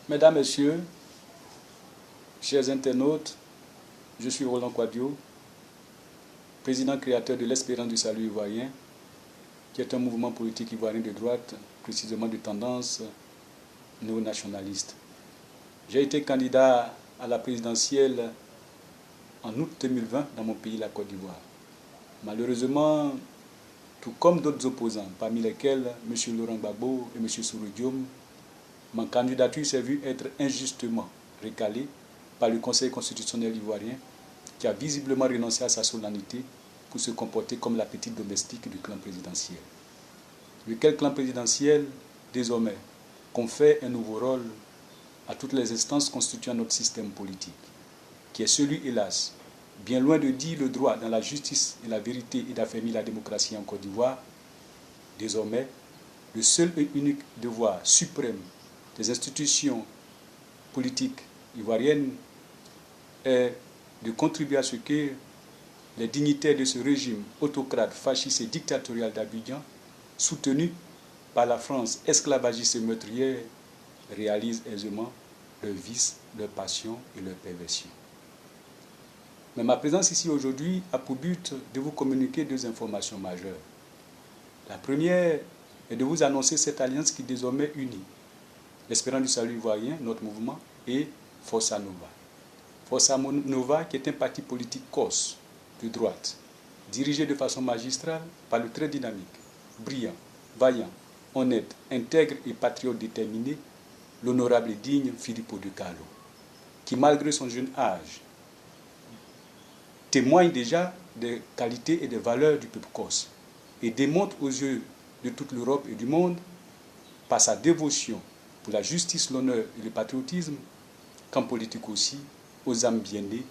Mesdames, Messieurs, chers internautes, je suis Roland Quadio, président créateur de l'Espérance du Salut Ivoirien, qui est un mouvement politique ivoirien de droite, précisément de tendance néo-nationaliste. J'ai été candidat à la présidentielle en août 2020 dans mon pays, la Côte d'Ivoire. Malheureusement, tout comme d'autres opposants, parmi lesquels M. Laurent Gbagbo et M. Soro Diom, ma candidature s'est vue être injustement recalée par le Conseil constitutionnel ivoirien, qui a visiblement renoncé à sa solennité pour se comporter comme la petite domestique du clan présidentiel. Lequel clan présidentiel, désormais, confère un nouveau rôle à toutes les instances constituant notre système politique, qui est celui, hélas, bien loin de dire le droit dans la justice et la vérité et d'affermir la démocratie en Côte d'Ivoire, désormais, le seul et unique devoir suprême des institutions politiques ivoiriennes est de contribuer à ce que les dignitaires de ce régime autocrate, fasciste et dictatorial d'Abidjan, soutenu par la France esclavagiste et meurtrière, réalisent aisément leurs vices, leurs passions et leurs perversions. Mais ma présence ici aujourd'hui a pour but de vous communiquer deux informations majeures. La première est de vous annoncer cette alliance qui désormais unit l'Espérance du Salut Ivoirien, notre mouvement, et Força Nova. Força Nova, qui est un parti politique corse, de droite, dirigé de façon magistrale par le très dynamique, brillant, vaillant, honnête, intègre et patriote déterminé, l'honorable et digne Filippo De Carlo, qui, malgré son jeune âge, témoigne déjà des qualités et des valeurs du peuple corse et démontre aux yeux de toute l'Europe et du monde, par sa dévotion pour la justice, l'honneur et le patriotisme, qu'en politique aussi, aux âmes bien nées,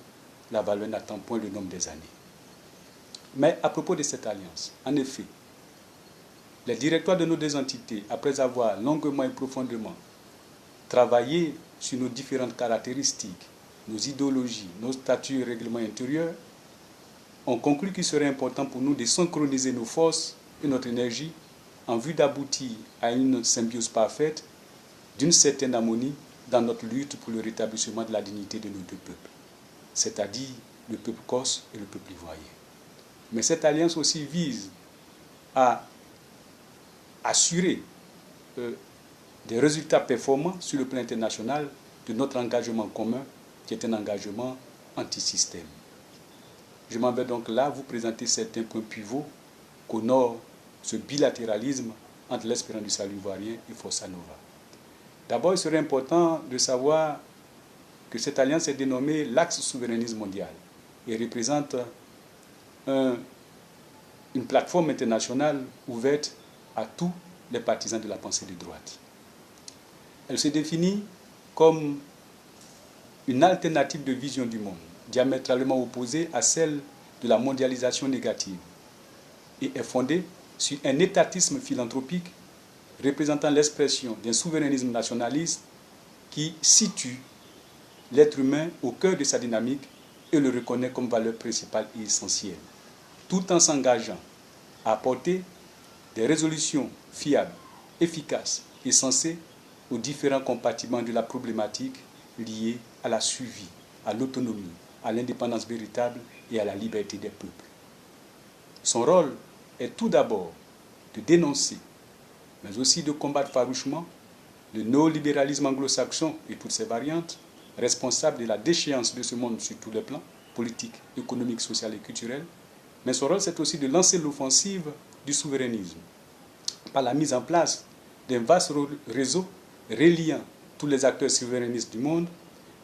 la valeur n'attend point le nombre des années. Mais à propos de cette alliance, en effet, les directoires de nos deux entités, après avoir longuement et profondément travaillé sur nos différentes caractéristiques, nos idéologies, nos statuts et règlements intérieurs, ont conclu qu'il serait important pour nous de synchroniser nos forces et notre énergie en vue d'aboutir à une symbiose parfaite d'une certaine harmonie dans notre lutte pour le rétablissement de la dignité de nos deux peuples, c'est-à-dire le peuple corse et le peuple ivoirien. Mais cette alliance aussi vise à assurer des résultats performants sur le plan international de notre engagement commun, qui est un engagement anti-système. Je m'en vais donc là vous présenter certains points pivots qu'honore ce bilatéralisme entre l'Espérance du Salut Ivoirien et Força Nova. D'abord, il serait important de savoir que cette alliance est dénommée l'Axe Souverainisme Mondial et représente une plateforme internationale ouverte à tous les partisans de la pensée de droite. Elle se définit comme une alternative de vision du monde, diamétralement opposée à celle de la mondialisation négative, et est fondée sur un étatisme philanthropique représentant l'expression d'un souverainisme nationaliste qui situe l'être humain au cœur de sa dynamique et le reconnaît comme valeur principale et essentielle, tout en s'engageant à apporter des résolutions fiables, efficaces et sensées aux différents compartiments de la problématique liée à la survie, à l'autonomie, à l'indépendance véritable et à la liberté des peuples. Son rôle est tout d'abord de dénoncer, mais aussi de combattre farouchement le néolibéralisme anglo-saxon et toutes ses variantes, responsables de la déchéance de ce monde sur tous les plans, politiques, économiques, social et culturels. Mais son rôle, c'est aussi de lancer l'offensive du souverainisme, par la mise en place d'un vaste réseau reliant tous les acteurs souverainistes du monde,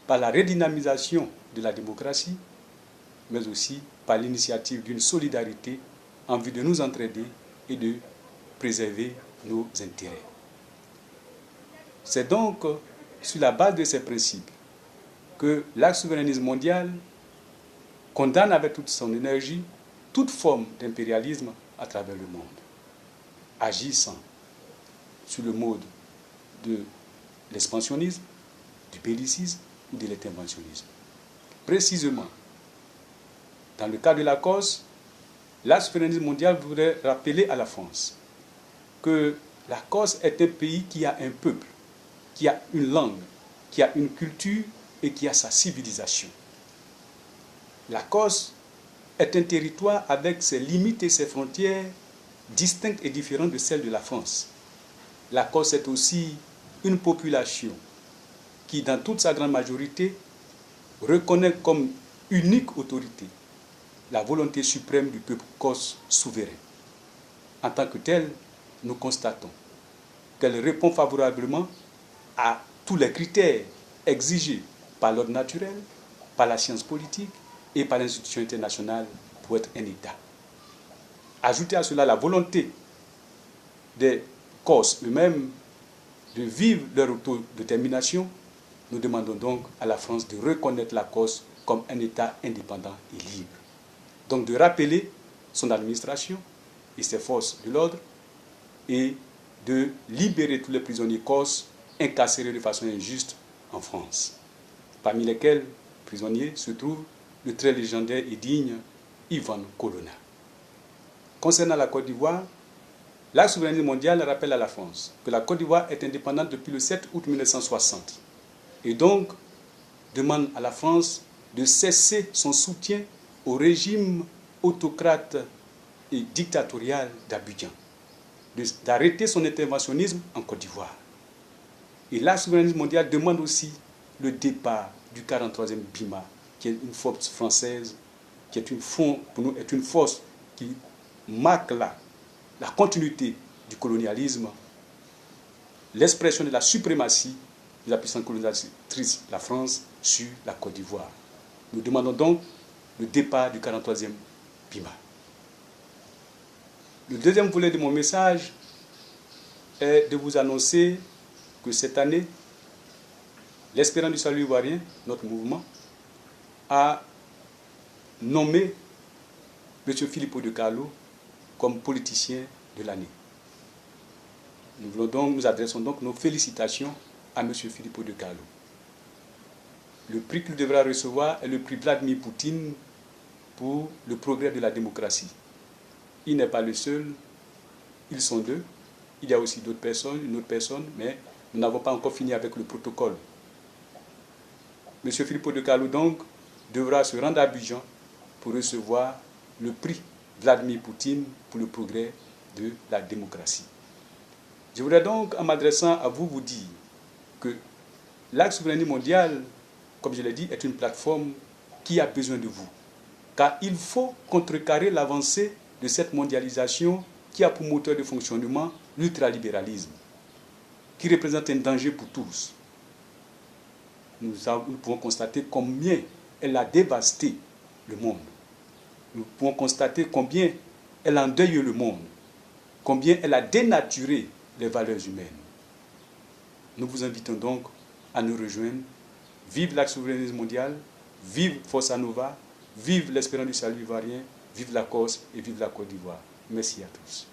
par la redynamisation de la démocratie, mais aussi par l'initiative d'une solidarité en vue de nous entraider et de préserver nos intérêts. C'est donc sur la base de ces principes que l'Axe Souverainisme Mondial condamne avec toute son énergie toute forme d'impérialisme à travers le monde, agissant sur le mode de l'expansionnisme, du bellicisme ou de l'interventionnisme. Précisément, dans le cas de la Corse, l'Axe Souverainisme Mondial voudrait rappeler à la France que la Corse est un pays qui a un peuple, qui a une langue, qui a une culture et qui a sa civilisation. La Corse est un territoire avec ses limites et ses frontières distinctes et différentes de celles de la France. La Corse est aussi une population qui, dans toute sa grande majorité, reconnaît comme unique autorité la volonté suprême du peuple corse souverain. En tant que tel, nous constatons qu'elle répond favorablement à tous les critères exigés par l'ordre naturel, par la science politique et par l'institution internationale pour être un État. Ajoutez à cela la volonté des Corses eux-mêmes de vivre leur autodétermination, nous demandons donc à la France de reconnaître la Corse comme un État indépendant et libre. Donc de rappeler son administration et ses forces de l'ordre et de libérer tous les prisonniers corses incarcérés de façon injuste en France. Parmi lesquels prisonniers se trouve le très légendaire et digne Ivan Colonna. Concernant la Côte d'Ivoire, l'acte souverainiste mondial rappelle à la France que la Côte d'Ivoire est indépendante depuis le 7 août 1960 et donc demande à la France de cesser son soutien au régime autocrate et dictatorial d'Abidjan, d'arrêter son interventionnisme en Côte d'Ivoire. Et l'acte souverainiste mondial demande aussi le départ du 43e BIMA, qui est une force française, qui est une force qui marque la continuité du colonialisme, l'expression de la suprématie de la puissance colonisatrice, la France, sur la Côte d'Ivoire. Nous demandons donc le départ du 43e BIMA. Le deuxième volet de mon message est de vous annoncer que cette année, l'Espérance du Salut Ivoirien, notre mouvement, a nommé M. Filippo de Carlo comme politicien de l'année. Nous adressons donc nos félicitations à M. Filippo de Carlo. Le prix qu'il devra recevoir est le prix Vladimir Poutine pour le progrès de la démocratie. Il n'est pas le seul, ils sont deux. Il y a aussi d'autres personnes, une autre personne, mais nous n'avons pas encore fini avec le protocole. M. Filippo de Carlo, donc, devra se rendre à Abidjan pour recevoir le prix Vladimir Poutine pour le progrès de la démocratie. Je voudrais donc, en m'adressant à vous, vous dire que l'acte souverainiste mondial, comme je l'ai dit, est une plateforme qui a besoin de vous. Car il faut contrecarrer l'avancée de cette mondialisation qui a pour moteur de fonctionnement l'ultralibéralisme, qui représente un danger pour tous. Nous pouvons constater combien elle a dévasté le monde. Nous pouvons constater combien elle endeuille le monde, combien elle a dénaturé les valeurs humaines. Nous vous invitons donc à nous rejoindre. Vive l'acte souverainiste mondial, vive Forza Nova, vive l'Espérance du Salut Ivoirien, vive la Corse et vive la Côte d'Ivoire. Merci à tous.